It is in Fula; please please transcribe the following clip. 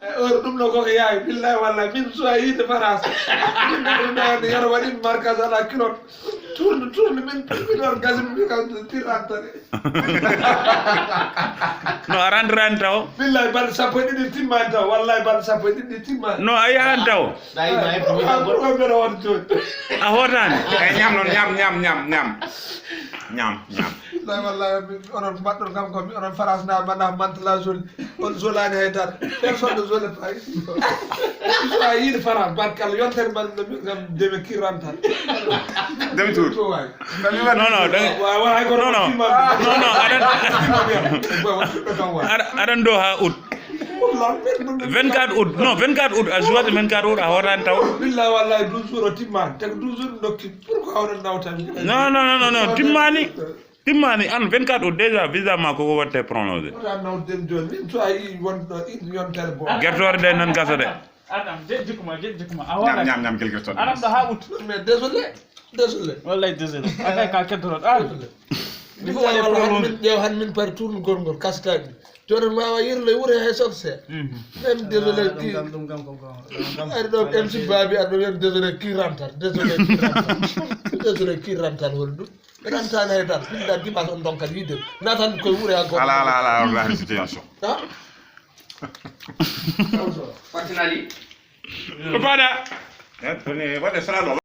heure ɗum ɗo koko yawi billahi wallahi min suwa yiide France min ɗaɗi yaro waɗin marquage ala kilot tourne min ɗon gasmi mi kam tirantane no a rentrani taw billahi balɗe sappo e ɗiɗi timmani taw wallahi balɗe sappo e ɗiɗi timmani no a yahan taw pourquoi mbeɗa won joni a hotani ay ñam noon ñam wallahi wallahi onon mbaɗɗon kam komi onon France na mbaɗa mantela zone on zolani haydara personne ne zole pas so a yiide France barkalla yontere mbaɗuɗo min kam deme kirrantan demi tour non hay goto aɗan ɗo ha août 24 août non 24 août a jour 24 août a hotani taw billahi wallahi 12 jours o timmani teko 12 jours ɗum dokki pourquoi oɗon nawtami non timmani an 24 août déjà visa ma koko watte prolongé ota nawdem joni min so a yi wonɗo yontere bo guertore de nan gaso de Adam jikkuma a ñam quelque chose Adam ɗo ha août mais désolé wallahi désolé akay ka keddoroɗo a il faut waɗe prolongé min ƴeew han min pari tournugol ngol kastaji joni on wawa yirle wuure hay sokse même désolé ari ɗo MC Babi aɗa ɗo wiyata désolé ki rental désolé ki rental hol ɗum ɓe rentani haydara pinɗa dimanche on donkat wiide natan koye wuure ha goto ala wallahi situation ko paɗa waɗe sala